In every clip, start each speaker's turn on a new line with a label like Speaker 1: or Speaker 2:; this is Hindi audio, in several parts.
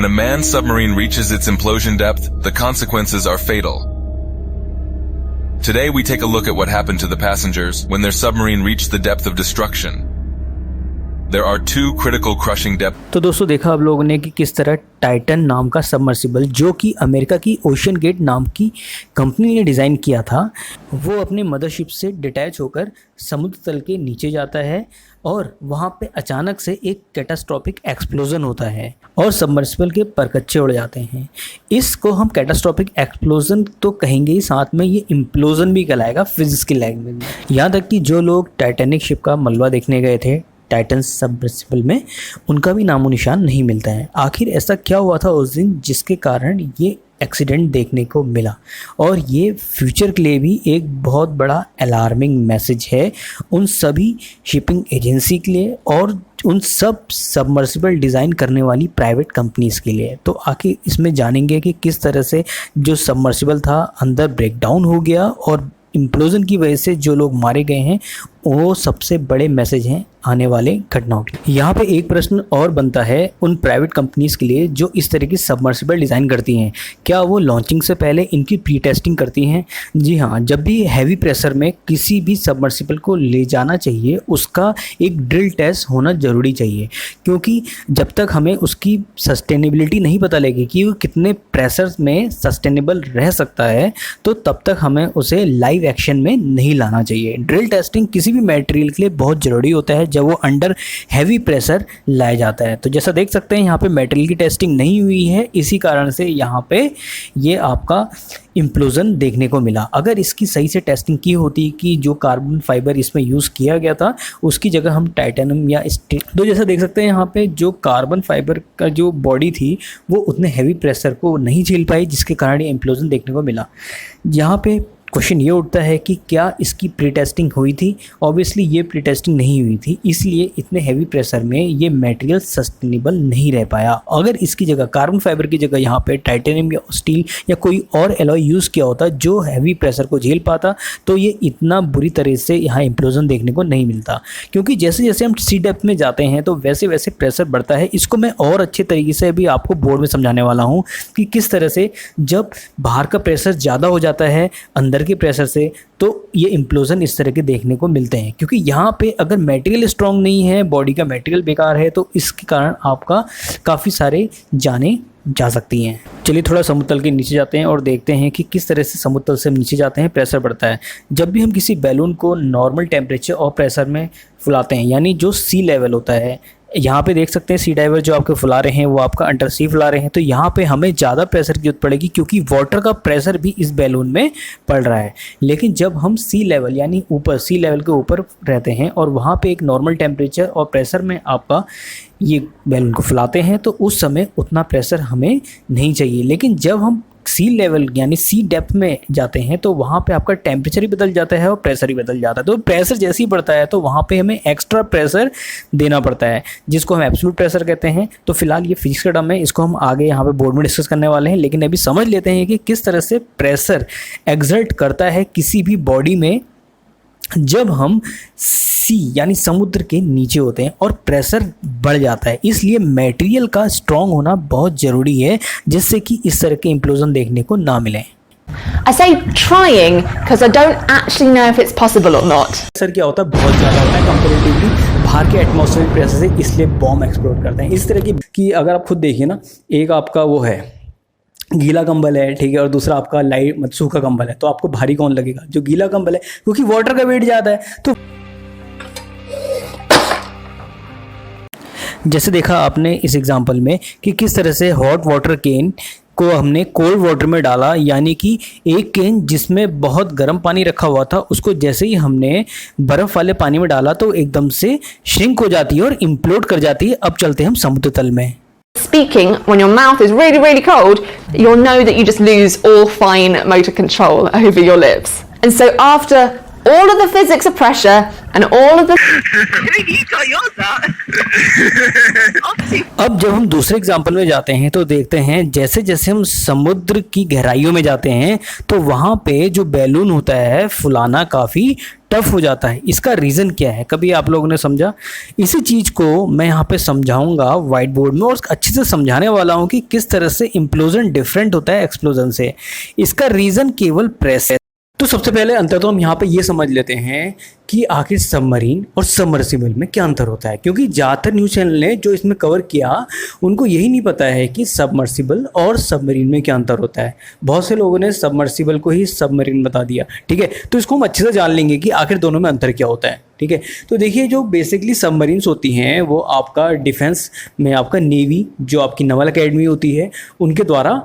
Speaker 1: When a manned submarine reaches its implosion depth, the consequences are fatal. Today we take a look at what happened to the passengers when their submarine reached the depth of destruction. There are two critical crushing depth.
Speaker 2: तो दोस्तों देखा आप लोगों ने कि किस तरह टाइटन नाम का सबमर्सिबल, जो कि अमेरिका की ओशन गेट नाम की कंपनी ने डिज़ाइन किया था, वो अपने मदरशिप से डिटैच होकर समुद्र तल के नीचे जाता है और वहाँ पे अचानक से एक कैटास्ट्रॉफिक एक्सप्लोजन होता है और सबमर्सिबल के परकच्चे उड़ जाते हैं। इसको हम कैटास्ट्रॉफिक एक्सप्लोजन तो कहेंगे ही, साथ में ये इम्प्लोजन भी कहलाएगा फिजिक्स की लैंग्वेज में। यहाँ तक कि जो लोग टाइटैनिक शिप का मलबा देखने गए थे टाइटन सबमर्सिबल में, उनका भी नामो निशान नहीं मिलता है। आखिर ऐसा क्या हुआ था उस दिन जिसके कारण ये एक्सीडेंट देखने को मिला, और ये फ्यूचर के लिए भी एक बहुत बड़ा अलार्मिंग मैसेज है उन सभी शिपिंग एजेंसी के लिए और उन सब सबमर्सिबल डिज़ाइन करने वाली प्राइवेट कंपनीज़ के लिए। तो आखिर इसमें जानेंगे कि किस तरह से जो सबमर्सिबल था अंदर ब्रेकडाउन हो गया और इम्प्लोजन की वजह से जो लोग मारे गए हैं वो सबसे बड़े मैसेज हैं आने वाले घटनाओं के। यहाँ पे एक प्रश्न और बनता है उन प्राइवेट कंपनीज़ के लिए जो इस तरह की सबमर्सिबल डिज़ाइन करती हैं, क्या वो लॉन्चिंग से पहले इनकी प्री टेस्टिंग करती हैं? जी हाँ, जब भी हैवी प्रेशर में किसी भी सबमर्सिबल को ले जाना चाहिए उसका एक ड्रिल टेस्ट होना ज़रूरी चाहिए, क्योंकि जब तक हमें उसकी सस्टेनेबिलिटी नहीं पता लगेगी कि वो कितने प्रेशर में सस्टेनेबल रह सकता है, तो तब तक हमें उसे लाइव एक्शन में नहीं लाना चाहिए। ड्रिल टेस्टिंग किसी भी मटेरियल के लिए बहुत ज़रूरी होता है जब वो अंडर हैवी प्रेशर लाया जाता है। तो जैसा देख सकते हैं यहाँ पे मटेरियल की टेस्टिंग नहीं हुई है, इसी कारण से यहाँ पे ये आपका इम्प्लोजन देखने को मिला। अगर इसकी सही से टेस्टिंग की होती कि जो कार्बन फाइबर इसमें यूज़ किया गया था उसकी जगह हम टाइटेनियम या स्टील, तो जैसा देख सकते हैं यहाँ पे जो कार्बन फाइबर का जो बॉडी थी वो उतने हैवी प्रेशर को नहीं झेल पाई, जिसके कारण ये इम्प्लोजन देखने को मिला। यहाँ पे क्वेश्चन ये उठता है कि क्या इसकी प्री टेस्टिंग हुई थी? ऑब्वियसली ये प्री टेस्टिंग नहीं हुई थी, इसलिए इतने हैवी प्रेशर में ये मटेरियल सस्टेनेबल नहीं रह पाया। अगर इसकी जगह कार्बन फाइबर की जगह यहाँ पे टाइटेनियम या स्टील या कोई और एलॉय यूज़ किया होता जो हैवी प्रेशर को झेल पाता, तो ये इतना बुरी तरह से यहाँ इम्प्लोजन देखने को नहीं मिलता। क्योंकि जैसे जैसे हम सी डेप्थ में जाते हैं तो वैसे वैसे प्रेशर बढ़ता है। इसको मैं और अच्छे तरीके से अभी आपको बोर्ड में समझाने वाला हूँ कि किस तरह से जब बाहर का प्रेशर ज़्यादा हो जाता है अंदर के प्रेशर से, तो ये इम्प्लोजन इस तरह के देखने को मिलते हैं। क्योंकि यहाँ पे अगर मटेरियल स्ट्रांग नहीं है, बॉडी का मटेरियल बेकार है, तो इसके कारण आपका काफ़ी सारे जाने जा सकती हैं। चलिए थोड़ा समुद्र तल के नीचे जाते हैं और देखते हैं कि किस तरह से समुद्र तल से नीचे जाते हैं प्रेशर बढ़ता है। जब भी हम किसी बैलून को नॉर्मल टेम्परेचर और प्रेशर में फुलाते हैं, यानी जो सी लेवल होता है, यहाँ पे देख सकते हैं सी डाइवर जो आपके फुला रहे हैं वो आपका अंडर सी फुला रहे हैं, तो यहाँ पे हमें ज़्यादा प्रेशर की जरूरत पड़ेगी क्योंकि वाटर का प्रेशर भी इस बैलून में पड़ रहा है। लेकिन जब हम सी लेवल यानी ऊपर सी लेवल के ऊपर रहते हैं और वहाँ पे एक नॉर्मल टेम्परेचर और प्रेशर में आपका ये बैलून को फुलाते हैं, तो उस समय उतना प्रेशर हमें नहीं चाहिए। लेकिन जब हम सी लेवल यानी सी डेप्थ में जाते हैं तो वहाँ पे आपका टेम्परेचर ही बदल जाता है और प्रेशर ही बदल जाता है। तो प्रेशर जैसे ही बढ़ता है तो वहाँ पे हमें एक्स्ट्रा प्रेशर देना पड़ता है, जिसको हम एब्सोल्यूट प्रेशर कहते हैं। तो फिलहाल ये फिजिक्स का टर्म है, इसको हम आगे यहाँ पे बोर्ड में डिस्कस करने वाले हैं। लेकिन अभी समझ लेते हैं कि किस तरह से प्रेशर एक्सर्ट करता है किसी भी बॉडी में जब हम सी यानी समुद्र के नीचे होते हैं और प्रेशर बढ़ जाता है। इसलिए मटेरियल का स्ट्रॉन्ग होना बहुत ज़रूरी है जिससे कि इस तरह के इम्प्लोजन देखने को ना मिले।
Speaker 3: I say trying because I don't actually know if it's possible or not.
Speaker 2: Pressure क्या होता है, बहुत ज़्यादा होता है कंपैरेटिवली बाहर के एटमॉस्फेरिक प्रेशर से, इसलिए बॉम्ब एक्सप्लोड करते हैं। इस तरह की कि अगर आप खुद देखिए ना, एक आपका वो है गीला कंबल है, ठीक है, और दूसरा आपका लाइट मतलब सूखा कंबल है, तो आपको भारी कौन लगेगा? जो गीला कंबल है, क्योंकि वाटर का वेट ज़्यादा है। तो जैसे देखा आपने इस एग्जांपल में कि किस तरह से हॉट वाटर केन को हमने कोल्ड वाटर में डाला, यानी कि एक केन जिसमें बहुत गर्म पानी रखा हुआ था उसको जैसे ही हमने बर्फ़ वाले पानी में डाला तो एकदम से श्रिंक हो जाती है और इम्प्लोड कर जाती है। अब चलते हैं हम समुद्र तल में।
Speaker 3: Speaking when your mouth is really, really cold, you'll know that you just lose all fine motor control over your lips. And so after all of the physics of pressure and all of the
Speaker 4: you got yours out.
Speaker 2: अब जब हम दूसरे एग्जाम्पल में जाते हैं तो देखते हैं जैसे जैसे हम समुद्र की गहराइयों में जाते हैं तो वहाँ पे जो बैलून होता है फुलाना काफ़ी टफ हो जाता है, इसका रीज़न क्या है? कभी आप लोगों ने समझा? इसी चीज़ को मैं यहाँ पे समझाऊंगा वाइट बोर्ड में, और अच्छे से समझाने वाला हूँ कि किस तरह से इम्प्लोजन डिफरेंट होता है एक्सप्लोजन से। इसका रीज़न केवल प्रेस है। तो सबसे पहले अंतर तो हम यहाँ पे ये समझ लेते हैं कि आखिर सबमरीन और सबमर्सिबल में क्या अंतर होता है, क्योंकि ज़्यादातर न्यूज़ चैनल ने जो इसमें कवर किया उनको यही नहीं पता है कि सबमर्सिबल और सबमरीन में क्या अंतर होता है। बहुत से लोगों ने सबमर्सिबल को ही सबमरीन बता दिया, ठीक है। तो इसको हम अच्छे से जान लेंगे कि आखिर दोनों में अंतर क्या होता है, ठीक है। तो देखिए, जो बेसिकली सबमरीन्स होती हैं वो आपका डिफेंस में, आपका नेवी जो आपकी नवल अकेडमी होती है उनके द्वारा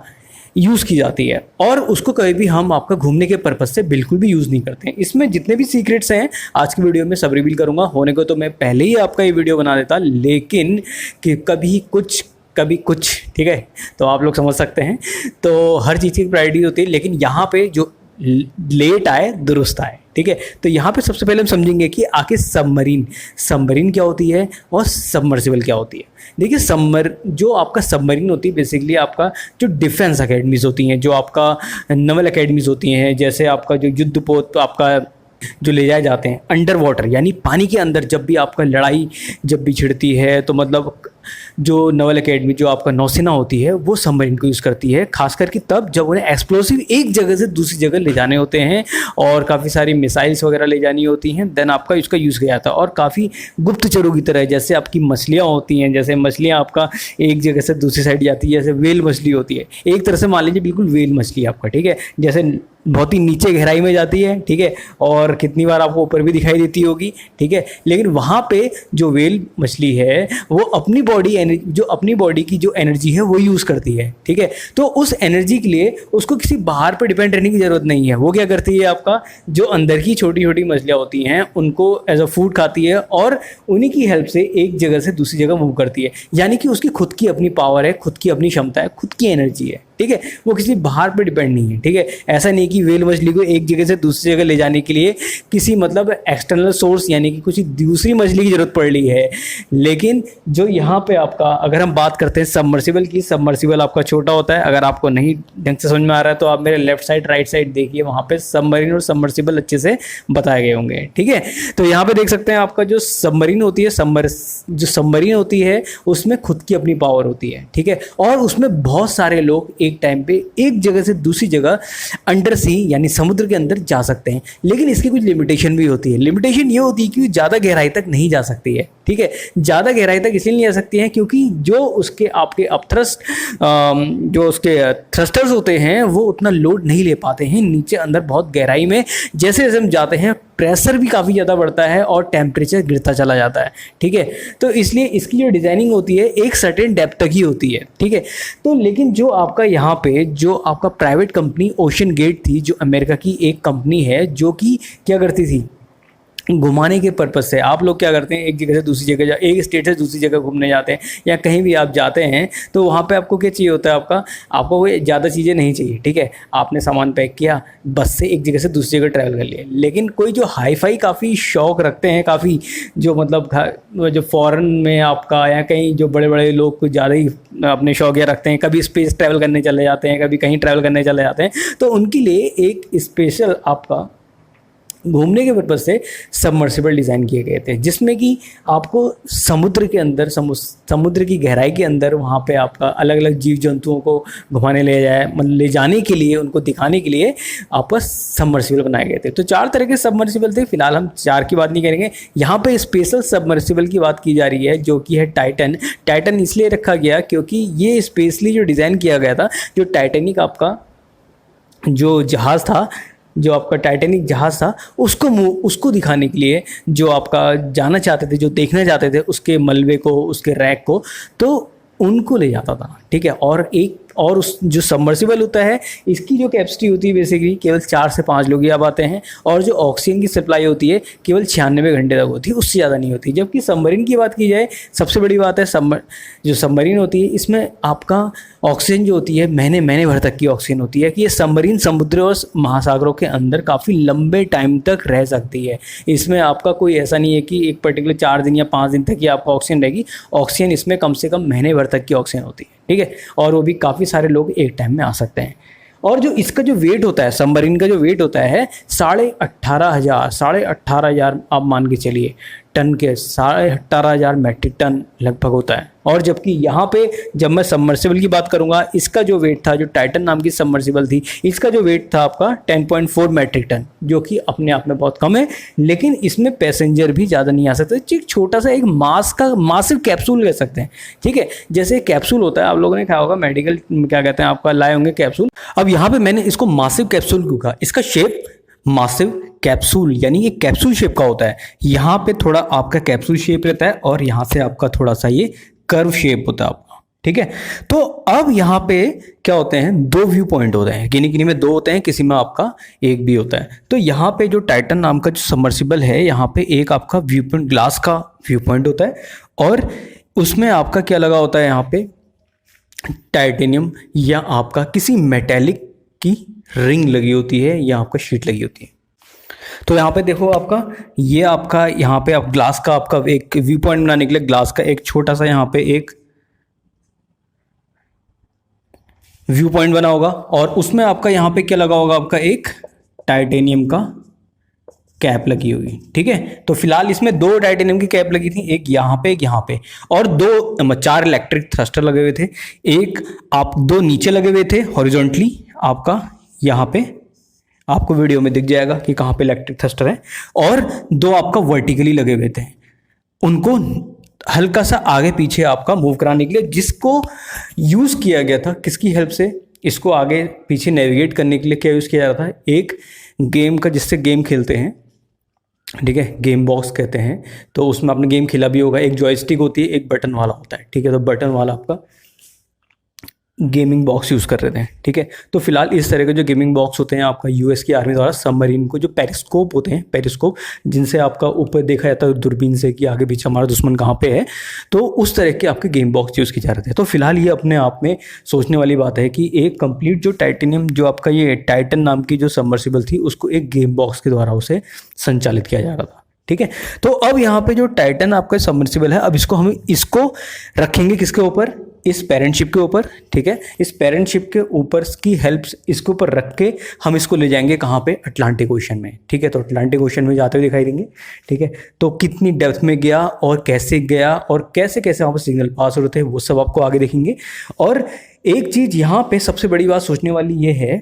Speaker 2: यूज़ की जाती है, और उसको कभी भी हम आपका घूमने के पर्पज़ से बिल्कुल भी यूज़ नहीं करते हैं। इसमें जितने भी सीक्रेट्स हैं आज की वीडियो में सब रिवील करूँगा। होने को तो मैं पहले ही आपका ये वीडियो बना देता, लेकिन कि कभी कुछ, ठीक है, तो आप लोग समझ सकते हैं। तो हर चीज़ की प्रायोरिटी होती है, लेकिन यहाँ पे जो लेट आए दुरुस्त आए, ठीक है। तो यहाँ पे सबसे पहले हम समझेंगे कि आखिर सबमरीन क्या होती है और सबमर्सिबल क्या होती है। देखिए, जो आपका सबमरीन होती है बेसिकली आपका जो डिफेंस अकेडमीज़ होती हैं, जो आपका नवल अकेडमीज़ होती हैं, जैसे आपका जो युद्धपोत आपका जो ले जाए जाते हैं अंडर वाटर, यानी पानी के अंदर जब भी आपका लड़ाई जब भी छिड़ती है, तो मतलब जो नवल अकेडमी जो आपका नौसेना होती है वो सबमरीन को यूज़ करती है, खास करके तब जब उन्हें एक्सप्लोसिव एक जगह से दूसरी जगह ले जाने होते हैं और काफ़ी सारी मिसाइल्स वगैरह ले जानी होती हैं। देन आपका इसका यूज़ किया जाता है, और काफ़ी गुप्तचरों की तरह, जैसे आपकी मछलियाँ होती हैं, जैसे मछलियाँ आपका एक जगह से दूसरी साइड जाती है, जैसे वेल मछली होती है, एक तरह से मान लीजिए बिल्कुल वेल मछली आपका, ठीक है, जैसे बहुत ही नीचे गहराई में जाती है, ठीक है, और कितनी बार आपको ऊपर भी दिखाई देती होगी, ठीक है। लेकिन वहाँ पे जो वेल मछली है वो अपनी बॉडी की जो एनर्जी है वो यूज़ करती है, ठीक है। तो उस एनर्जी के लिए उसको किसी बाहर पे डिपेंड रहने की ज़रूरत नहीं है। वो क्या करती है, आपका जो अंदर की छोटी छोटी मछलियाँ होती हैं उनको एज अ फूड खाती है, और उन्हीं की हेल्प से एक जगह से दूसरी जगह मूव करती है। यानी कि उसकी खुद की अपनी पावर है, खुद की अपनी क्षमता है, खुद की एनर्जी है, ठीक है। वो किसी बाहर पे डिपेंड नहीं है, ठीक है। ऐसा नहीं कि वेल मछली को एक जगह से दूसरी जगह ले जाने के लिए किसी मतलब एक्सटर्नल सोर्स यानी कि कुछ दूसरी मछली की ज़रूरत पड़ रही है। लेकिन जो यहाँ पे आपका अगर हम बात करते हैं सबमर्सिबल की, सबमर्सिबल आपका छोटा होता है। अगर आपको नहीं ढंग से समझ में आ रहा है तो आप मेरे लेफ्ट साइड राइट साइड देखिए, वहाँ पे सबमरीन और सबमर्सिबल अच्छे से बताए गए होंगे, ठीक है। तो यहाँ पे देख सकते हैं आपका जो सबमरीन होती है, जो सबमरीन होती है उसमें खुद की अपनी पावर होती है, ठीक है, और उसमें बहुत सारे लोग एक टाइम पे एक जगह से दूसरी जगह अंडर सी यानी समुद्र के अंदर जा सकते हैं। लेकिन इसकी कुछ लिमिटेशन भी होती है। लिमिटेशन ये होती है कि ज़्यादा गहराई तक नहीं जा सकती है, ठीक है। ज़्यादा गहराई तक इसलिए नहीं जा सकती है क्योंकि जो उसके आपके अपथ्रस्ट जो उसके थ्रस्टर्स होते हैं वो उतना लोड नहीं ले पाते हैं नीचे अंदर बहुत गहराई में। जैसे जैसे हम जाते हैं प्रेशर भी काफ़ी ज़्यादा बढ़ता है और टेम्परेचर गिरता चला जाता है, ठीक है। तो इसलिए इसकी जो डिज़ाइनिंग होती है एक सर्टेन डेप्थ तक ही होती है, ठीक है। तो लेकिन जो आपका यहाँ पे जो आपका प्राइवेट कंपनी ओशन गेट थी, जो अमेरिका की एक कंपनी है जो कि क्या करती थी, घुमाने के पर्पज़ से आप लोग क्या करते हैं एक जगह से दूसरी जगह एक स्टेट से दूसरी जगह घूमने जाते हैं या कहीं भी आप जाते हैं तो वहाँ पे आपको क्या चाहिए होता है, आपको वो ज़्यादा चीज़ें नहीं चाहिए, ठीक है। आपने सामान पैक किया, बस से एक जगह से दूसरी जगह ट्रैवल कर लिया। लेकिन कोई जो हाई फाई काफ़ी शौक रखते हैं, काफ़ी जो मतलब जो फॉरेन में आपका या कहीं जो बड़े बड़े लोग कुछ ज़्यादा ही अपने शौकिया रखते हैं, कभी स्पेस ट्रैवल करने चले जाते हैं, कभी कहीं ट्रैवल करने चले जाते हैं, तो उनके लिए एक स्पेशल आपका घूमने के पर्पज़ से सबमर्सिबल डिज़ाइन किए गए थे, जिसमें कि आपको समुद्र के अंदर समुद्र की गहराई के अंदर वहाँ पे आपका अलग अलग जीव जंतुओं को घुमाने ले जाने के लिए, उनको दिखाने के लिए आपका सबमर्सिबल बनाए गए थे। तो 4 तरह के सबमर्सिबल थे। फिलहाल हम 4 की बात नहीं करेंगे, यहाँ पे स्पेशल सबमर्सिबल की बात की जा रही है जो कि है टाइटन इसलिए रखा गया क्योंकि ये स्पेशली जो डिज़ाइन किया गया था, जो टाइटैनिक आपका जो जहाज़ था, जो आपका टाइटैनिक जहाज़ था, उसको दिखाने के लिए जो आपका जाना चाहते थे, जो देखना चाहते थे उसके मलबे को, उसके रैक को, तो उनको ले जाता था, ठीक है। और उस जो सबमर्सिबल होता है इसकी जो कैपेसिटी होती है बेसिकली केवल 4 से 5 लोग ही आ पाते हैं, और जो ऑक्सीजन की सप्लाई होती है केवल 96 घंटे तक होती है, उससे ज़्यादा नहीं होती। जबकि सबमरीन की बात की जाए, सबसे बड़ी बात है जो सबमरीन होती है इसमें आपका ऑक्सीजन जो होती है महीने भर तक की ऑक्सीजन होती है कि ये सबमरीन समुद्र और महासागरों के अंदर काफ़ी लंबे टाइम तक रह सकती है। इसमें आपका कोई ऐसा नहीं है कि एक पर्टिकुलर 4 दिन या 5 दिन तक ही आपका ऑक्सीजन रहेगी। ऑक्सीजन इसमें कम से कम महीने भर तक की ऑक्सीजन होती है, ठीक है, और वो भी काफ़ी सारे लोग एक टाइम में आ सकते हैं। और जो इसका जो वेट होता है, सबमरीन का जो वेट होता है 18,500 आप मान के चलिए टन के, 18,500 मैट्रिक टन लगभग होता है। और जबकि यहाँ पे जब मैं सबमर्सिबल की बात करूँगा, इसका जो वेट था, जो टाइटन नाम की सबमर्सिबल थी, इसका जो वेट था आपका 10.4 मैट्रिक टन, जो कि अपने आप में बहुत कम है, लेकिन इसमें पैसेंजर भी ज़्यादा नहीं आ सकते। एक छोटा सा एक मासिव कैप्सूल ले सकते हैं, ठीक है। जैसे कैप्सूल होता है, आप लोगों ने खाया होगा मेडिकल, क्या कहते हैं, आपका लाए होंगे कैप्सूल। अब यहाँ पे मैंने इसको मासिव कैप्सूल क्यों कहा, इसका शेप मासिव कैप्सूल यानी ये कैप्सूल शेप का होता है। यहाँ पे थोड़ा आपका कैप्सूल शेप रहता है और यहाँ से आपका थोड़ा सा ये कर्व शेप होता है आपका, ठीक है। तो अब यहाँ पे क्या होते हैं, 2 व्यू पॉइंट होते हैं, किन्हीं में 2 होते हैं, किसी में आपका 1 भी होता है। तो यहाँ पे जो टाइटन नाम का जो सबमर्सिबल है, यहाँ पे एक आपका व्यू पॉइंट, ग्लास का व्यू पॉइंट होता है और उसमें आपका क्या लगा होता है, यहाँ पे टाइटेनियम या आपका किसी मेटेलिक की रिंग लगी होती है या आपका शीट लगी होती है। तो यहाँ पे देखो आपका ये आपका यहाँ पे आप ग्लास का आपका एक व्यू पॉइंट बनाने के लिए ग्लास का एक छोटा सा यहाँ पे एक व्यू पॉइंट बना होगा और उसमें आपका यहाँ पे क्या लगा होगा, आपका एक टाइटेनियम का कैप लगी होगी, ठीक है। तो फिलहाल इसमें 2 टाइटेनियम की कैप लगी थी, एक यहाँ पे एक यहाँ पे, और 4 इलेक्ट्रिक थ्रस्टर लगे हुए थे। एक 2 नीचे लगे हुए थे हॉरिजॉन्टली, आपका यहाँ पे आपको वीडियो में दिख जाएगा कि कहाँ पे इलेक्ट्रिक थ्रस्टर है, और 2 आपका वर्टिकली लगे हुए थे। उनको हल्का सा आगे पीछे आपका मूव कराने के लिए, जिसको यूज़ किया गया था किसकी हेल्प से, इसको आगे पीछे नेविगेट करने के लिए क्या यूज़ किया जा रहा था, एक गेम का, जिससे गेम खेलते हैं, ठीक है, गेम बॉक्स कहते हैं। तो उसमें आपने गेम खेला भी होगा, एक जॉयस्टिक होती है, एक बटन वाला होता है, ठीक है। तो बटन वाला आपका गेमिंग बॉक्स यूज़ कर रहे थे, ठीक है। तो फिलहाल इस तरह के जो गेमिंग बॉक्स होते हैं आपका यूएस की आर्मी द्वारा सबमरीन को, जो पेरिस्कोप होते हैं, पेरिस्कोप जिनसे आपका ऊपर देखा जाता है दूरबीन से कि आगे पीछे हमारा दुश्मन कहाँ पे है, तो उस तरह के आपके गेम बॉक्स यूज़ किए जा रहे थे। तो फिलहाल ये अपने आप में सोचने वाली बात है कि एक कंप्लीट जो टाइटेनियम, जो आपका ये टाइटन नाम की जो सबमर्सिबल थी, उसको एक गेम बॉक्स के द्वारा उसे संचालित किया जा रहा था, ठीक है। तो अब यहाँ पे जो टाइटन आपका सबमर्सिबल है, अब इसको रखेंगे किसके ऊपर, इस पेरेंट शिप के ऊपर, ठीक है। इस पेरेंट शिप के ऊपर की हेल्प इसके ऊपर रख के हम इसको ले जाएंगे कहाँ पे, अटलांटिक ओशन में, ठीक है। तो अटलांटिक ओशन में जाते हुए दिखाई देंगे, ठीक है। तो कितनी डेप्थ में गया और कैसे गया और कैसे कैसे वहाँ पर सिग्नल पास हो रहे थे, वो सब आपको आगे देखेंगे। और एक चीज़ यहाँ पे सबसे बड़ी बात सोचने वाली ये है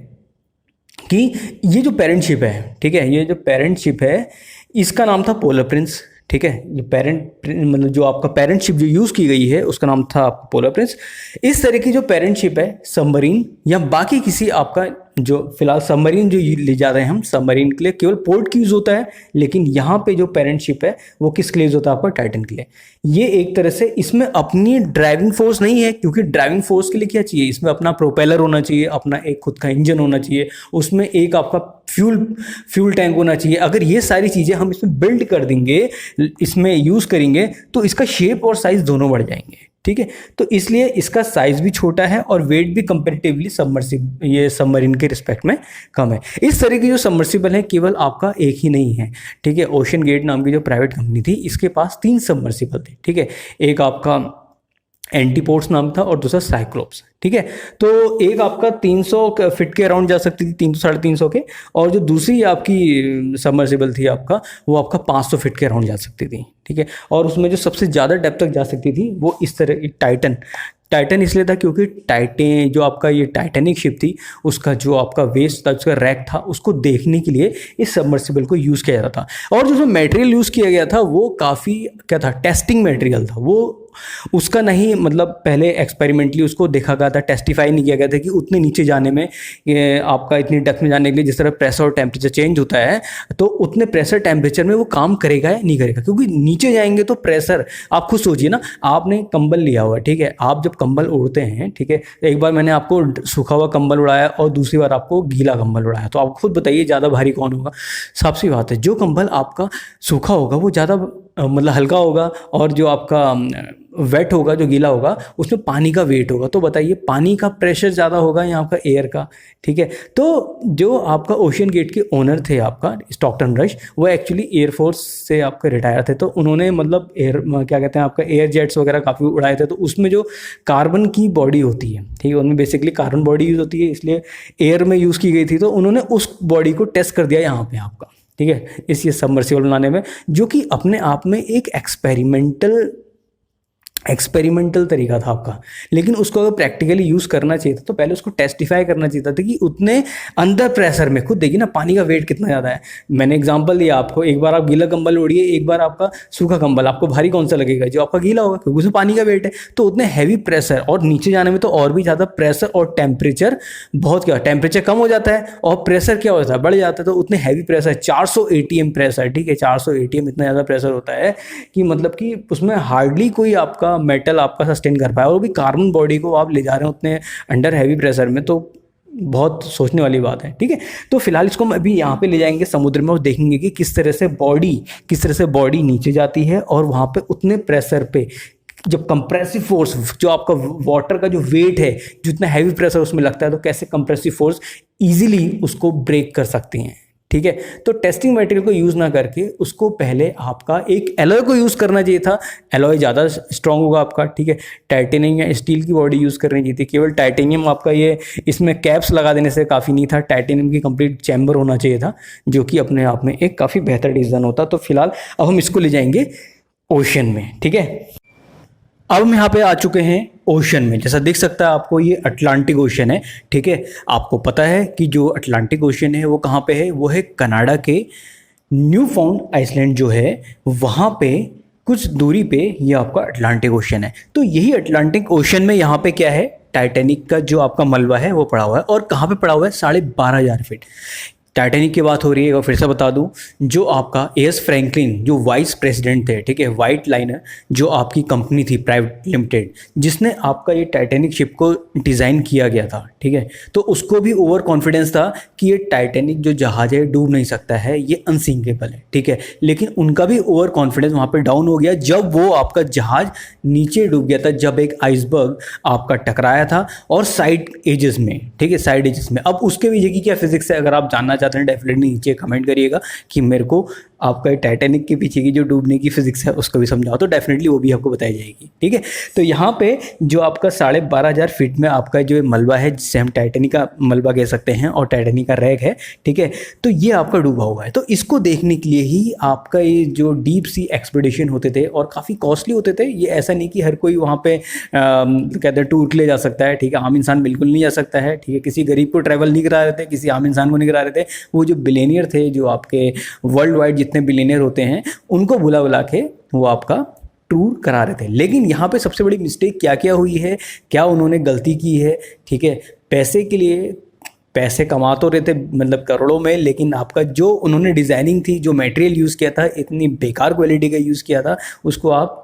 Speaker 2: कि ये जो पेरेंट शिप है, ठीक है, ये जो पेरेंट शिप है, इसका नाम था पोलर प्रिंस, ठीक है। ये मतलब जो आपका पेरेंट शिप जो यूज़ की गई है उसका नाम था पोलर प्रिंस। इस तरह की जो पेरेंट शिप है सबमरीन या बाकी किसी आपका, जो फिलहाल सबमरीन जो ले जा रहे हैं हम, सबमरीन के लिए केवल पोर्ट की यूज़ होता है, लेकिन यहाँ पे जो पेरेंट शिप है वो किसके लिए यूज़ होता है, आपका टाइटन के लिए। ये एक तरह से इसमें अपनी ड्राइविंग फोर्स नहीं है, क्योंकि ड्राइविंग फोर्स के लिए क्या चाहिए, इसमें अपना प्रोपेलर होना चाहिए, अपना एक खुद का इंजन होना चाहिए, उसमें एक आपका फ्यूल टैंक होना चाहिए। अगर ये सारी चीज़ें हम इसमें बिल्ड कर देंगे, इसमें यूज़ करेंगे, तो इसका शेप और साइज़ दोनों बढ़ जाएंगे, ठीक है। तो इसलिए इसका साइज भी छोटा है और वेट भी कंपैरेटिवली सबमरीन के रिस्पेक्ट में कम है। इस तरह की जो सबमर्सिबल है केवल आपका एक ही नहीं है, ठीक है। ओशन गेट नाम की जो प्राइवेट कंपनी थी, इसके पास 3 सबमर्सिबल थे, ठीक है। एक आपका एंटीपोर्ट्स नाम था और दूसरा साइक्लोप्स, ठीक है। तो एक आपका 300 फीट के अराउंड जा सकती थी, 300 साढ़े 300 के, और जो दूसरी आपकी सबमर्सिबल थी आपका, वो आपका 500 फीट के अराउंड जा सकती थी, ठीक है। और उसमें जो सबसे ज़्यादा डेप्थ तक जा सकती थी वो इस तरह की टाइटन इसलिए था क्योंकि जो आपका ये टाइटैनिक शिप थी, उसका जो आपका वेस्ट था, उसका रैक था, उसको देखने के लिए इस सबमर्सिबल को यूज़ किया जाता था। और जो मटेरियल यूज़ किया गया था वो काफ़ी क्या था, टेस्टिंग मटेरियल था। वो उसका नहीं, मतलब पहले एक्सपेरिमेंटली उसको देखा गया था, टेस्टिफाई नहीं किया गया था कि उतने नीचे जाने में, आपका इतनी डेप्थ में जाने के लिए जिस तरह प्रेशर और टेम्परेचर चेंज होता है, तो उतने प्रेशर टेम्परेचर में वो काम करेगा या नहीं करेगा। क्योंकि नीचे जाएंगे तो प्रेशर, आप खुद सोचिए ना, आपने कंबल लिया हुआ, ठीक है, आप जब कंबल ओढ़ते हैं, ठीक है, एक बार मैंने आपको सूखा हुआ कंबल उड़ाया और दूसरी बार आपको गीला कंबल उड़ाया, तो आप खुद बताइए ज़्यादा भारी कौन होगा। साफ सी बात है, जो कंबल आपका सूखा होगा वो ज़्यादा मतलब हल्का होगा और जो आपका वेट होगा, जो गीला होगा, उसमें पानी का वेट होगा। तो बताइए पानी का प्रेशर ज़्यादा होगा या आपका एयर का, ठीक है। तो जो आपका ओशन गेट के ओनर थे आपका स्टॉकटन रश, वो एक्चुअली एयरफोर्स से आपके रिटायर थे। तो उन्होंने मतलब क्या कहते हैं आपका एयर जेट्स वगैरह काफ़ी उड़ाए थे। तो उसमें जो कार्बन की बॉडी होती है, ठीक है, उनमें बेसिकली कार्बन बॉडी यूज़ होती है, इसलिए एयर में यूज़ की गई थी। तो उन्होंने उस बॉडी को टेस्ट कर दिया यहाँ पे आपका, ठीक है, इस ये सबमर्सिबल बनाने में, जो कि अपने आप में एक एक्सपेरिमेंटल तरीका था आपका। लेकिन उसको अगर प्रैक्टिकली यूज़ करना चाहिए था तो पहले उसको टेस्टिफाई करना चाहिए था कि उतने अंदर प्रेशर में, खुद देखिए ना पानी का वेट कितना ज़्यादा है। मैंने एग्जांपल दिया आपको, एक बार आप गीला कंबल ओढ़िए, एक बार आपका सूखा कंबल, आपको भारी कौन सा लगेगा? जो आपका गीला होगा, क्योंकि उसमें पानी का वेट है। तो उतने हैवी प्रेशर और नीचे जाने में तो और भी ज़्यादा प्रेशर और टेम्परेचर बहुत, क्या टेम्परेचर कम हो जाता है और प्रेशर क्या होता है, बढ़ जाता है। तो उतने हैवी प्रेशर 400 ATM प्रेशर, ठीक है, 400 ATM इतना ज़्यादा प्रेशर होता है कि मतलब कि उसमें हार्डली कोई आपका मेटल आपका सस्टेन कर पाए, और वो भी कार्बन बॉडी को आप ले जा रहे हो उतने अंडर हैवी प्रेशर में। तो बहुत सोचने वाली बात है, ठीक है। तो फिलहाल इसको हम अभी यहाँ पे ले जाएंगे समुद्र में और देखेंगे कि किस तरह से बॉडी नीचे जाती है और वहाँ पे उतने प्रेशर पे जब कंप्रेसिव फोर्स, जो आपका वाटर का जो वेट है, जितना हैवी प्रेशर उसमें लगता है, तो कैसे कंप्रेसिव फोर्स इजीली उसको ब्रेक कर सकती हैं, ठीक है। तो टेस्टिंग मटेरियल को यूज़ ना करके उसको पहले आपका एक एलॉय को यूज़ करना चाहिए था। एलॉय ज़्यादा स्ट्रॉन्ग होगा आपका, ठीक है। टाइटेनियम या स्टील की बॉडी यूज़ करनी चाहिए थी। केवल टाइटेनियम आपका ये इसमें कैप्स लगा देने से काफ़ी नहीं था, टाइटेनियम की कंप्लीट चैम्बर होना चाहिए था, जो कि अपने आप में एक काफ़ी बेहतर डिज़ाइन होता। तो फिलहाल अब हम इसको ले जाएंगे ओशन में, ठीक है। अब हम यहाँ पे आ चुके हैं ओशन में। जैसा दिख सकता है आपको, ये अटलांटिक ओशन है, ठीक है। आपको पता है कि जो अटलांटिक ओशन है वो कहाँ पे है? वो है कनाडा के न्यू फाउंड आइसलैंड जो है वहाँ पे कुछ दूरी पे ये आपका अटलांटिक ओशन है। तो यही अटलांटिक ओशन में यहाँ पे क्या है, टाइटैनिक का जो आपका मलबा है वो पड़ा हुआ है। और कहाँ पे पड़ा हुआ है? 12,500 फीट। टाइटैनिक की बात हो रही है, और फिर से बता दूं, जो आपका एस फ्रैंकलिन जो वाइस प्रेसिडेंट थे, ठीक है, वाइट लाइनर जो आपकी कंपनी थी प्राइवेट लिमिटेड, जिसने आपका ये टाइटैनिक शिप को डिज़ाइन किया गया था, ठीक है। तो उसको भी ओवर कॉन्फिडेंस था कि ये टाइटैनिक जो जहाज है डूब नहीं सकता है, ये अनसिंकेबल है, ठीक है। लेकिन उनका भी ओवर कॉन्फिडेंस वहाँ पर डाउन हो गया जब वो आपका जहाज नीचे डूब गया था, जब एक आइसबर्ग आपका टकराया था और साइड एजेस में, ठीक है, साइड एजेस में। अब उसके पीछे की क्या फिजिक्स है, अगर आप जानना चाहते हैं डेफिनेटली नीचे कमेंट करिएगा कि मेरे को आपका टाइटैनिक के पीछे की जो डूबने की फिजिक्स है उसको भी समझाओ, तो डेफिनेटली वो भी आपको बताई जाएगी, ठीक है। तो यहाँ पे जो आपका 12,500 फीट में आपका जो मलबा है, जिसे हम टाइटैनिक का मलबा कह सकते हैं और टाइटैनिक का रैक है, ठीक है, तो ये आपका डूबा हुआ है। तो इसको देखने के लिए ही आपका ये जो डीप सी एक्सपीडिशन होते थे और काफ़ी कॉस्टली होते थे। ये ऐसा नहीं कि हर कोई वहाँ पे कहते हैं टूर के लिए जा सकता है, ठीक है, आम इंसान बिल्कुल नहीं जा सकता है, ठीक है। किसी गरीब को ट्रैवल नहीं करा रहे थे, किसी आम इंसान को नहीं करा रहे थे। वो जो बिलियनियर थे, जो आपके वर्ल्ड वाइड जितने बिलियनियर होते हैं, उनको बुला के वो आपका टूर करा रहे थे। लेकिन यहाँ पे सबसे बड़ी मिस्टेक क्या हुई है, क्या उन्होंने गलती की है, ठीक है। पैसे के लिए पैसे कमा तो रहे थे मतलब करोड़ों में, लेकिन आपका जो उन्होंने डिज़ाइनिंग थी, जो मटेरियल यूज़ किया था, इतनी बेकार क्वालिटी का यूज़ किया था, उसको आप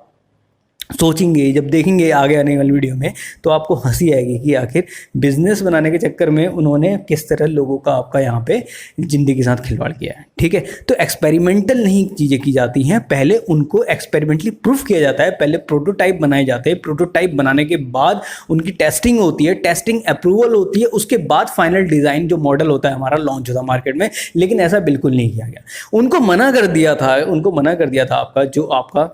Speaker 2: सोचेंगे जब देखेंगे आगे आने वाली वीडियो में तो आपको हंसी आएगी कि आखिर बिजनेस बनाने के चक्कर में उन्होंने किस तरह लोगों का आपका यहाँ पे ज़िंदगी के साथ खिलवाड़ किया है, ठीक है। तो एक्सपेरिमेंटल नहीं चीज़ें की जाती हैं, पहले उनको एक्सपेरिमेंटली प्रूफ किया जाता है, पहले प्रोटोटाइप बनाए जाते हैं, प्रोटोटाइप बनाने के बाद उनकी टेस्टिंग होती है, टेस्टिंग अप्रूवल होती है, उसके बाद फाइनल डिज़ाइन जो मॉडल होता है हमारा लॉन्च होता है मार्केट में। लेकिन ऐसा बिल्कुल नहीं किया गया, उनको मना कर दिया था आपका जो आपका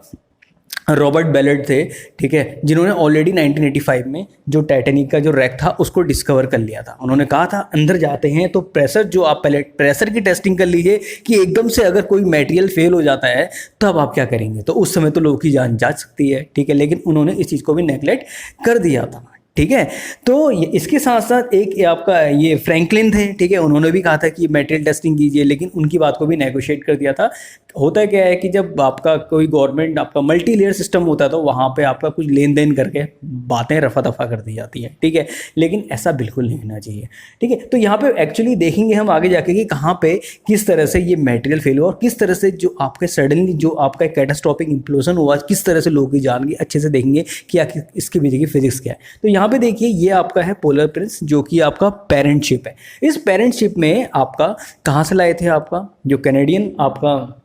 Speaker 2: रॉबर्ट बेलेट थे, ठीक है, जिन्होंने ऑलरेडी 1985 में जो टाइटैनिक का जो रैक था उसको डिस्कवर कर लिया था। उन्होंने कहा था अंदर जाते हैं तो प्रेशर, जो आप पहले प्रेशर की टेस्टिंग कर लीजिए कि एकदम से अगर कोई मटेरियल फेल हो जाता है तब आप क्या करेंगे, तो उस समय तो लोगों की जान जा सकती है, ठीक है। लेकिन उन्होंने इस चीज़ को भी नेगलेक्ट कर दिया था, ठीक है। तो इसके साथ साथ एक आपका ये फ्रैंकलिन थे, ठीक है, उन्होंने भी कहा था कि मटेरियल टेस्टिंग कीजिए, लेकिन उनकी बात को भी नेगोशिएट कर दिया था। होता क्या है कि जब आपका कोई गवर्नमेंट आपका मल्टी लेयर सिस्टम होता है तो वहाँ पे आपका कुछ लेन देन करके बातें रफा दफा कर दी जाती है, ठीक है। लेकिन ऐसा बिल्कुल नहीं होना चाहिए, ठीक है। तो यहाँ पे एक्चुअली देखेंगे हम आगे जाके कि कहाँ पे किस तरह से ये मटेरियल फेल हुआ और किस तरह से जो आपके सडनली जो आपका कैटास्ट्रोफिक इम्प्लोजन हुआ, किस तरह से लोगों की जान गई, अच्छे से देखेंगे कि आखिर इसके पीछे की फिजिक्स क्या है। तो यहाँ पे देखिए ये आपका है पोलर प्रिंस, जो कि आपका पेरेंट शिप है। इस पेरेंट शिप में आपका कहाँ से लाए थे, आपका जो कैनेडियन आपका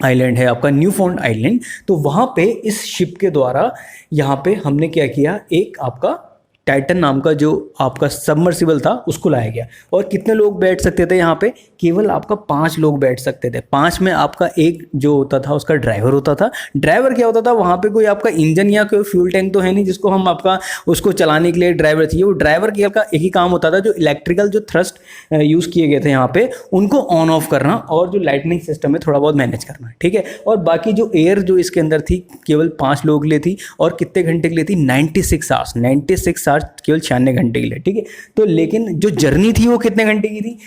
Speaker 2: आइलैंड है आपका न्यू फाउंड आइलैंड। तो वहाँ पे इस शिप के द्वारा यहाँ पे हमने क्या किया, एक आपका टाइटन नाम का जो आपका सबमर्सिबल था उसको लाया गया। और कितने लोग बैठ सकते थे यहाँ पे, केवल आपका 5 लोग बैठ सकते थे। 5 में आपका एक जो होता था उसका ड्राइवर होता था। ड्राइवर क्या होता था, वहाँ पे कोई आपका इंजन या कोई फ्यूल टैंक तो है नहीं जिसको हम आपका उसको चलाने के लिए ड्राइवर चाहिए। वो ड्राइवर का एक ही काम होता था, जो इलेक्ट्रिकल जो थ्रस्ट यूज़ किए गए थे यहाँ पे उनको ऑन ऑफ करना और जो लाइटनिंग सिस्टम है थोड़ा बहुत मैनेज करना, ठीक है। और बाकी जो एयर जो इसके अंदर थी केवल 5 लोगों के लिए थी। और कितने घंटे के लिए थी, 96 आवर्स, 96 आवर्स, केवल 96 घंटे के लिए, ठीक है। तो लेकिन जो जर्नी थी वो कितने घंटे की थी,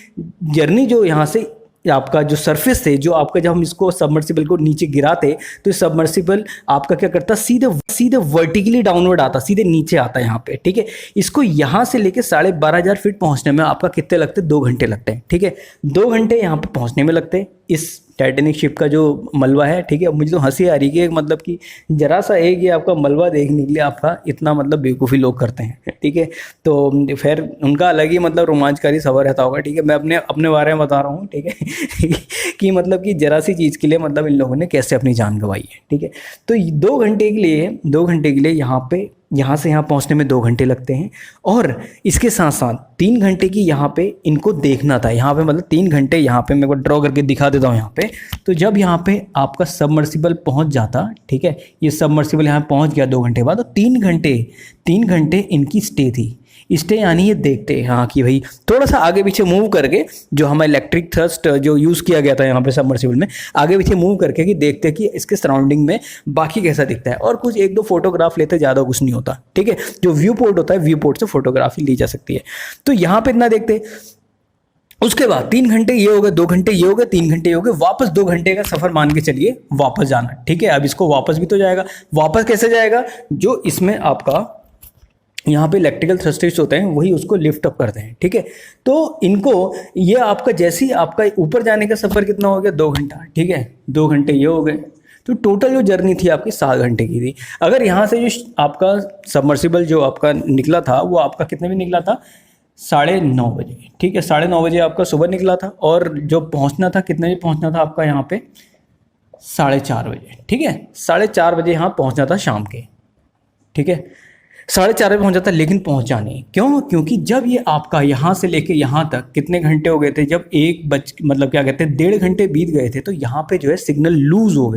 Speaker 2: जर्नी जो यहाँ से आपका जो सरफेस थे, जो आपका जब हम इसको सबमर्सिबल को नीचे गिराते तो सबमर्सिबल आपका क्या करता, सीधे वर्टिकली डाउनवर्ड आता, सीधे नीचे आता है यहाँ पे, ठीक है। इसको यहाँ से लेके 12,500 फीट पहुँचने में आपका कितने लगते, 2 घंटे लगते हैं, ठीक है। 2 घंटे यहाँ पे पहुँचने में लगते हैं इस टाइटैनिक शिप का जो मलबा है, ठीक है। मुझे तो हंसी आ रही है कि मतलब कि जरा सा एक ये आपका मलबा देखने के लिए आपका इतना मतलब बेवकूफ़ी लोग करते हैं, ठीक है। तो फिर उनका अलग ही मतलब रोमांचकारी सफ़र रहता होगा, ठीक है। मैं अपने बारे में बता रहा हूँ, ठीक है कि मतलब कि जरा सी चीज़ के लिए मतलब इन लोगों ने कैसे अपनी जान गंवाई है, ठीक है। तो 2 घंटे के लिए यहाँ से यहाँ पहुँचने में 2 घंटे लगते हैं। और इसके साथ साथ 3 घंटे की यहाँ पे इनको देखना था, यहाँ पे मतलब 3 घंटे यहाँ पे मैं को ड्रॉ करके दिखा देता हूँ यहाँ पे। तो जब यहाँ पे आपका सबमर्सिबल पहुँच जाता, ठीक है, ये सबमर्सिबल यहाँ पहुँच गया 2 घंटे बाद, तो 3 घंटे इनकी स्टे थी। स्टे यानी ये देखते हैं हाँ कि भाई थोड़ा सा आगे पीछे मूव करके, जो हमारा इलेक्ट्रिक थ्रस्ट जो यूज़ किया गया था यहाँ पे सबमर्सिबल में, आगे पीछे मूव करके कि देखते हैं कि इसके सराउंडिंग में बाकी कैसा दिखता है। और कुछ 1-2 फोटोग्राफ लेते, ज़्यादा कुछ नहीं होता, ठीक है। जो व्यू पोर्ट होता है, व्यू पोर्ट से फोटोग्राफी ली जा सकती है। तो यहाँ पे इतना देखते, उसके बाद 3 घंटे ये हो गए, 2 घंटे ये हो गए, 3 घंटे ये हो गए, वापस 2 घंटे का सफ़र मान के चलिए वापस जाना, ठीक है। अब इसको वापस भी तो जाएगा, वापस कैसे जाएगा, जो इसमें आपका यहाँ पे इलेक्ट्रिकल थ्रस्टर्स होते हैं वही उसको लिफ्ट अप करते हैं, ठीक है। तो इनको ये आपका जैसे ही आपका ऊपर जाने का सफ़र कितना हो गया, 2 घंटा, ठीक है। 2 घंटे ये हो गए, तो टोटल जो जर्नी थी आपकी 7 घंटे की थी। अगर यहाँ से जो आपका सबमर्सिबल जो आपका निकला था वो आपका कितने में निकला था, 9:30 बजे, ठीक है। 9:30 बजे आपका सुबह निकला था। और जो पहुँचना था कितने बजे पहुँचना था आपका यहाँ पे, 4:30 बजे, ठीक है। 4:30 बजे यहाँ पहुँचना था शाम के, ठीक है। 4:30 बजे पहुँच जाता, लेकिन पहुँचा नहीं। क्यों? क्योंकि जब ये आपका यहाँ से लेके यहाँ तक कितने घंटे हो गए थे, जब मतलब क्या कहते हैं 1.5 घंटे बीत गए थे, तो यहाँ पे जो है सिग्नल लूज़ हो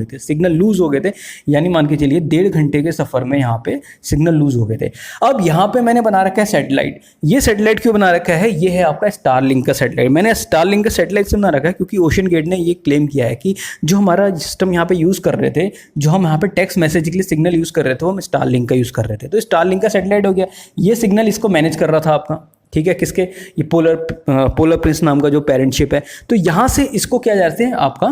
Speaker 2: गए थे, यानी मान के चलिए 1.5 घंटे के सफ़र में यहाँ पे सिग्नल लूज़ हो गए थे। अब यहाँ पे मैंने बना रखा है सैटेलाइट। ये सैटेलाइट क्यों बना रखा है, ये है आपका स्टारलिंक का सैटेलाइट। मैंने स्टारलिंक का सैटेलाइट से बना रखा है क्योंकि ओशन गेट ने ये क्लेम किया है कि जो हमारा सिस्टम यहाँ पे यूज़ कर रहे थे, जो हम यहाँ पे टेक्स्ट मैसेज के लिए सिग्नल यूज़ कर रहे थे, वो हम स्टारलिंक का यूज़ कर रहे थे। तो स्टारलिंक का सैटेलाइट हो गया, ये सिग्नल इसको मैनेज कर रहा था आपका, ठीक है। किसके, ये पोलर प्रिंस नाम का जो पेरेंट शिप है। तो यहाँ से इसको क्या जाते हैं आपका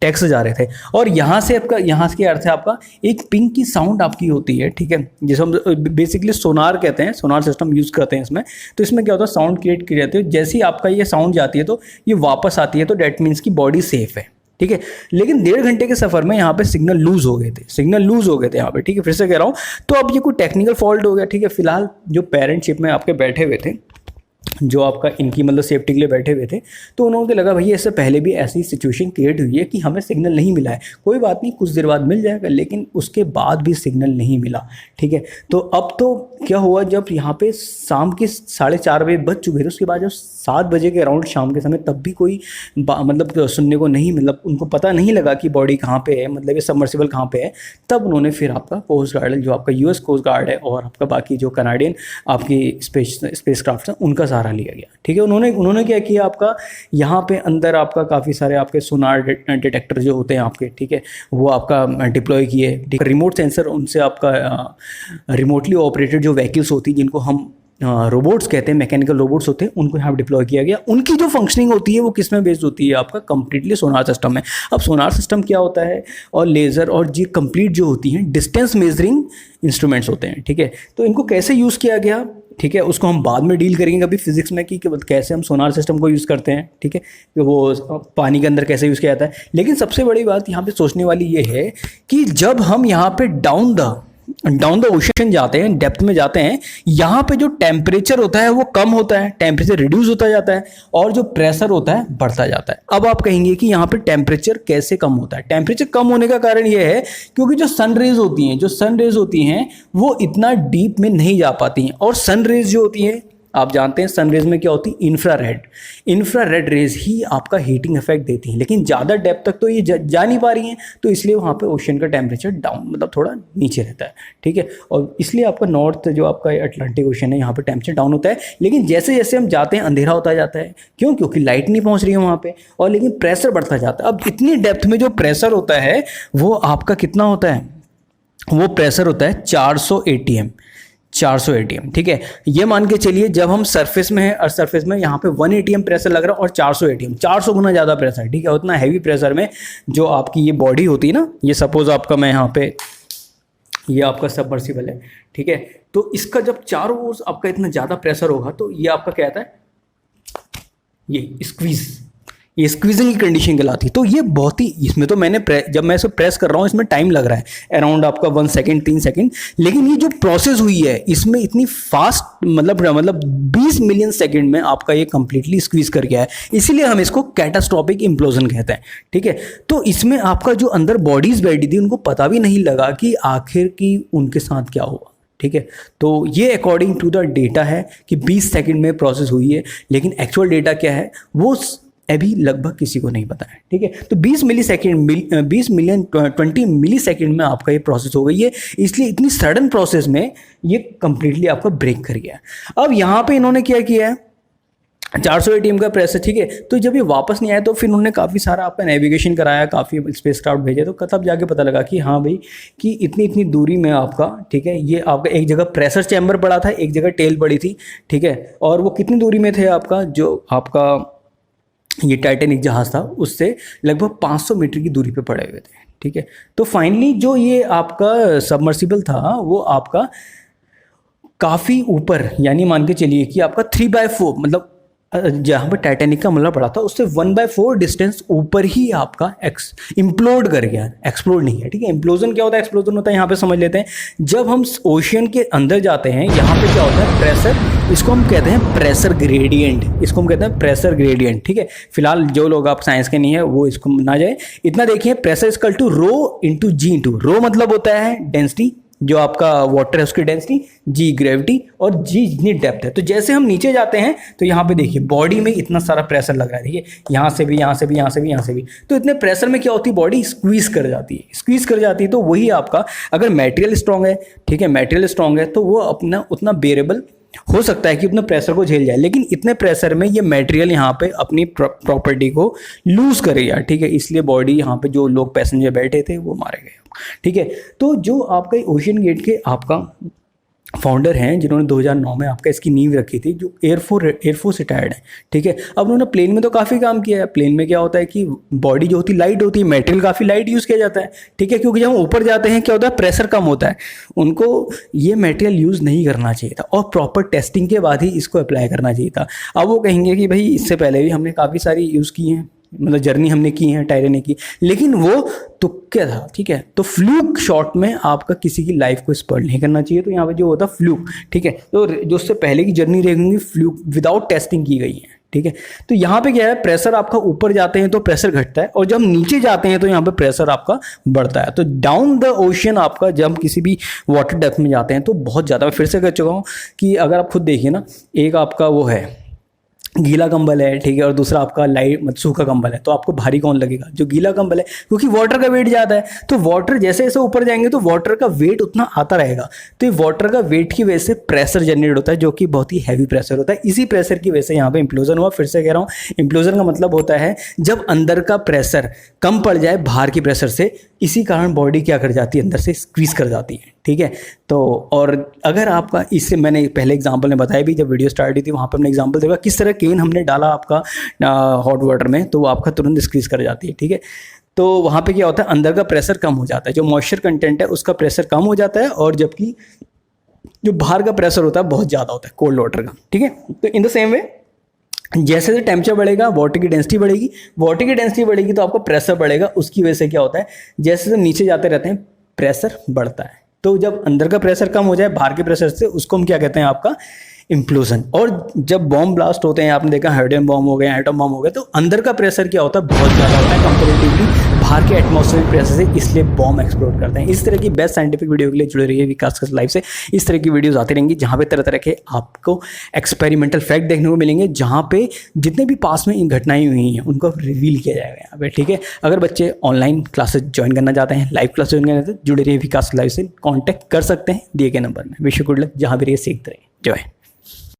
Speaker 2: टेक्स्ट जा रहे थे, और यहाँ से क्या अर्थ है आपका, एक पिंग की साउंड आपकी होती है, ठीक है, जिसे हम बेसिकली सोनार कहते हैं, सोनार सिस्टम यूज़ करते हैं इसमें। तो इसमें क्या होता है, साउंड क्रिएट की जाती है। जैसे ही आपका ये साउंड जाती है तो ये वापस आती है, तो डेट मीन्स की बॉडी सेफ है, ठीक है। लेकिन 1.5 घंटे के सफ़र में यहाँ पे सिग्नल लूज़ हो गए थे यहाँ पे, ठीक है। फिर से कह रहा हूँ, तो अब ये कोई टेक्निकल फॉल्ट हो गया, ठीक है। फिलहाल जो पेरेंट शिप में आपके बैठे हुए थे, जो आपका इनकी मतलब सेफ्टी के लिए बैठे हुए थे, तो उन्होंने लगा भैया इससे पहले भी ऐसी सिचुएशन क्रिएट हुई है कि हमें सिग्नल नहीं मिला है, कोई बात नहीं कुछ देर बाद मिल जाएगा, लेकिन उसके बाद भी सिग्नल नहीं मिला, ठीक है। तो अब तो क्या हुआ, जब यहाँ पे शाम के 4:30 बजे बज चुके थे, उसके बाद जब 7 बजे के अराउंड शाम के समय, तब भी कोई मतलब सुनने को नहीं, मतलब उनको पता नहीं लगा कि बॉडी कहाँ पे है, मतलब ये सबमर्सिबल कहाँ पे है। तब उन्होंने फिर आपका कोस्ट गार्ड, जो आपका US कोस्ट गार्ड है और आपका बाकी जो कनाडियन आपकी स्पेस क्राफ्ट है, उनका सहारा लिया गया, ठीक है। उन्होंने क्या किया, आपका यहाँ पे अंदर आपका काफ़ी सारे आपके सोनार डिटेक्टर जो होते हैं आपके, ठीक है, वो आपका डिप्लॉय किए, ठीक है। रिमोट सेंसर, उनसे आपका रिमोटली ऑपरेटेड जो व्हीकल्स होती हैं, जिनको हम रोबोट्स कहते हैं, मैकेनिकल रोबोट्स होते हैं, उनको यहाँ डिप्लॉय किया गया। उनकी जो फंक्शनिंग होती है वो किस में बेस्ड होती है, आपका कंप्लीटली सोनार सिस्टम में। अब सोनार सिस्टम क्या होता है, और लेज़र और जी कंप्लीट जो होती हैं डिस्टेंस मेजरिंग इंस्ट्रूमेंट्स होते हैं, ठीक है। तो इनको कैसे यूज़ किया गया, ठीक है, उसको हम बाद में डील करेंगे कभी फिजिक्स में कि कैसे हम सोनार सिस्टम को यूज़ करते हैं, ठीक है, कि वो पानी के अंदर कैसे यूज़ किया जाता है। लेकिन सबसे बड़ी बात यहाँ पे सोचने वाली ये है कि जब हम यहाँ पे down the down the ocean जाते हैं, डेप्थ में जाते हैं, यहाँ पे जो टेम्परेचर होता है वो कम होता है, टेम्परेचर रिड्यूस होता जाता है और जो प्रेशर होता है बढ़ता जाता है। अब आप कहेंगे कि यहाँ पे टेम्परेचर कैसे कम होता है? टेम्परेचर कम होने का कारण ये है क्योंकि जो सन रेज होती हैं वो इतना डीप में नहीं जा पाती हैं, और सन रेज जो होती हैं आप जानते हैं सन रेज में क्या होती है, इंफ्रारेड रेज ही आपका हीटिंग इफेक्ट देती हैं, लेकिन ज़्यादा डेप्थ तक तो ये जा नहीं पा रही हैं, तो इसलिए वहाँ पे ओशन का टेम्परेचर डाउन मतलब थोड़ा नीचे रहता है, ठीक है। और इसलिए आपका नॉर्थ जो आपका अटलांटिक ओशन है यहाँ पे टेम्परेचर डाउन होता है, लेकिन जैसे जैसे हम जाते हैं अंधेरा होता जाता है। क्यों? क्योंकि लाइट नहीं पहुँच रही है वहाँ पर, और लेकिन प्रेशर बढ़ता जाता है। अब इतनी डेप्थ में जो प्रेशर होता है वो आपका कितना होता है? वो प्रेशर होता है 400 ATM, ठीक है। ये मान के चलिए जब हम सरफेस में है और सरफेस में यहाँ पे 1 ATM प्रेशर लग रहा है और 400 ATM, 400 गुना ज़्यादा प्रेशर, ठीक है। उतना हैवी प्रेशर में जो आपकी ये बॉडी होती है ना, ये सपोज आपका मैं यहाँ पे ये आपका सबमर्सिबल है, ठीक है। तो इसका जब चारों ओर आपका इतना ज़्यादा प्रेशर होगा तो ये आपका क्या आता है, ये स्क्वीजिंग की कंडीशन कहलाती है। तो ये बहुत ही, इसमें तो मैंने जब मैं इसे प्रेस कर रहा हूँ इसमें टाइम लग रहा है अराउंड आपका 1 सेकेंड 3 सेकेंड, लेकिन ये जो प्रोसेस हुई है इसमें इतनी फास्ट मतलब 20 मिलियन सेकेंड में आपका ये कंप्लीटली स्क्वीज कर गया है, इसीलिए हम इसको कैटास्ट्रोफिक इम्प्लोजन कहते हैं, ठीक है। तो इसमें आपका जो अंदर बॉडीज बैठी थी उनको पता भी नहीं लगा कि आखिर की उनके साथ क्या हुआ, ठीक है। तो ये अकॉर्डिंग टू द डेटा है कि 20 सेकंड में प्रोसेस हुई है, लेकिन एक्चुअल डेटा क्या है वो अभी लगभग किसी को नहीं पता है, ठीक है। तो 20 मिली सेकेंड में आपका ये प्रोसेस हो गई है, इसलिए इतनी सडन प्रोसेस में ये कंप्लीटली आपका ब्रेक कर गया। अब यहाँ पे इन्होंने क्या किया है, 400 ATM का प्रेशर, ठीक है। तो जब ये वापस नहीं आया तो फिर उन्होंने काफ़ी सारा आपका नेविगेशन कराया, काफ़ी स्पेसक्राफ्ट भेजे, तो तब जाके पता लगा कि हाँ भाई कि इतनी दूरी में आपका, ठीक है, ये आपका एक जगह प्रेशर चैम्बर पड़ा था, एक जगह टेल पड़ी थी, ठीक है। और वो कितनी दूरी में थे आपका, जो आपका ये टाइटैनिक जहाज़ था उससे लगभग 500 मीटर की दूरी पे पड़े हुए थे, ठीक है। तो फाइनली जो ये आपका सबमर्सिबल था वो आपका काफ़ी ऊपर, यानी मान के चलिए कि आपका 3/4 मतलब जहाँ पर टाइटैनिक का हमला पड़ा था उससे 1/4 डिस्टेंस ऊपर ही आपका इम्प्लोड कर गया, एक्सप्लोड नहीं है, ठीक है। इम्प्लोजन क्या होता है, एक्सप्लोजन होता है, यहाँ पे समझ लेते हैं। जब हम ओशियन के अंदर जाते हैं यहाँ पे क्या होता है, प्रेशर, इसको हम कहते हैं प्रेशर ग्रेडियंट, ठीक है। फिलहाल जो लोग आप साइंस के नहीं है वो इसको ना जाए, इतना देखिए, pressure equal to rho into g into rho, मतलब होता है डेंसिटी, जो आपका वाटर है उसकी डेंसिटी, जी ग्रेविटी, और जी जितनी डेप्थ है। तो जैसे हम नीचे जाते हैं तो यहाँ पे देखिए बॉडी में इतना सारा प्रेशर लग रहा है, देखिए यहाँ से भी, यहाँ से भी, यहाँ से भी, यहाँ से भी। तो इतने प्रेशर में क्या होती है, बॉडी स्क्वीज कर जाती है। तो वही आपका, अगर मटेरियल स्ट्रांग है, ठीक है, मटेरियल स्ट्रांग है तो वो अपना उतना बेरेबल हो सकता है कि उतना प्रेशर को झेल जाए, लेकिन इतने प्रेशर में ये मटेरियल यहाँ पे अपनी प्रॉपर्टी को लूज करेगा, ठीक है। इसलिए बॉडी यहाँ पे जो लोग पैसेंजर बैठे थे वो मारे गए, ठीक है। तो जो आपका ओशियन गेट के आपका फाउंडर हैं जिन्होंने 2009 में आपका इसकी नींव रखी थी, जो एयरफोर्स रिटायर्ड है, ठीक है। अब उन्होंने प्लेन में तो काफ़ी काम किया है। प्लेन में क्या होता है कि बॉडी जो होती है लाइट होती है, मटेरियल काफ़ी लाइट यूज़ किया जाता है, ठीक है, क्योंकि जब हम ऊपर जाते हैं क्या होता है, प्रेशर कम होता है। उनको ये मटेरियल यूज़ नहीं करना चाहिए था और प्रॉपर टेस्टिंग के बाद ही इसको अप्लाई करना चाहिए था। अब वो कहेंगे कि भाई इससे पहले भी हमने काफ़ी सारी यूज़ की हैं, मतलब जर्नी हमने की है टाइटैनिक की, लेकिन वो तुक्के था, ठीक है। तो फ्लूक शॉट में आपका किसी की लाइफ को स्पॉइल नहीं करना चाहिए। तो यहाँ पे जो होता फ्लूक, ठीक है, तो जो उससे पहले की जर्नी रहेंगी फ्लूक विदाउट टेस्टिंग की गई है, ठीक है। तो यहाँ पे क्या है, प्रेशर आपका ऊपर जाते हैं तो प्रेशर घटता है, और जब नीचे जाते हैं तो यहाँ पे प्रेशर आपका बढ़ता है। तो डाउन द ओशियन आपका जब हम किसी भी वाटर डेप्थ में जाते हैं तो बहुत ज़्यादा, मैं फिर से कह चुका हूँ कि अगर आप खुद देखिए ना, एक आपका वो है गीला कंबल है, ठीक है, और दूसरा आपका लाइट मतलब सूखा कंबल है, तो आपको भारी कौन लगेगा, जो गीला कंबल है, क्योंकि वाटर का वेट ज़्यादा है। तो वाटर जैसे जैसे ऊपर जाएंगे तो वाटर का वेट उतना आता रहेगा। तो ये वाटर का वेट की वजह से प्रेशर जनरेट होता है, जो कि बहुत ही हैवी प्रेशर होता है। इसी प्रेशर की वजह से यहाँ पे इम्प्लोजन हुआ। फिर से कह रहा हूँ, इम्प्लोजन का मतलब होता है जब अंदर का प्रेशर कम पड़ जाए बाहर की प्रेशर से, इसी कारण बॉडी क्या कर जाती है, अंदर से स्क्वीज कर जाती है, ठीक है। तो और अगर आपका, इससे मैंने पहले एग्जांपल में बताया भी, जब वीडियो स्टार्ट हुई थी वहाँ पे हमने एग्जांपल देखा किस तरह केन हमने डाला आपका हॉट वाटर में तो वो आपका तुरंत स्क्वीज कर जाती है, ठीक है। तो वहाँ पे क्या होता है, अंदर का प्रेशर कम हो जाता है, जो मॉइस्चर कंटेंट है उसका प्रेशर कम हो जाता है, और जबकि जो बाहर का प्रेशर होता है बहुत ज़्यादा होता है कोल्ड वाटर का, ठीक है। तो इन द सेम वे जैसे जैसे टेम्परेचर बढ़ेगा वाटर की डेंसिटी बढ़ेगी तो आपका प्रेशर बढ़ेगा। उसकी वजह से क्या होता है, जैसे जैसे नीचे जाते रहते हैं प्रेशर बढ़ता है, तो जब अंदर का प्रेशर कम हो जाए बाहर के प्रेशर से, उसको हम क्या कहते हैं, आपका इम्प्लोजन। और जब बॉम्ब ब्लास्ट होते हैं, आपने देखा हाइड्रोजन बॉम्ब हो गया, एटम बॉम्ब हो गया, तो अंदर का प्रेशर क्या होता है, बहुत ज़्यादा होता है कंपेरेटिवली बाहर के एटमॉस्फेरिक प्रेशर से, इसलिए बॉम्ब एक्सप्लोड करते हैं। इस तरह की बेस्ट साइंटिफिक वीडियो के लिए जुड़े रहिए विकास का लाइफ से। इस तरह की वीडियोस आती रहेंगी जहाँ पे तरह तरह के आपको एक्सपेरिमेंटल फैक्ट देखने को मिलेंगे, जहाँ पे जितने भी पास में घटनाएं हुई हैं उनको रिवील किया जाएगा यहाँ पे, ठीक है। अगर बच्चे ऑनलाइन क्लासेस ज्वाइन करना चाहते हैं, लाइव क्लास ज्वाइन करना चाहते हैं, जुड़े रहिए विकास लाइव से, कॉन्टैक्ट कर सकते हैं दिए गए नंबर में। विश यू गुड लक, जहाँ भी रहिए सीखते रहिए। जय।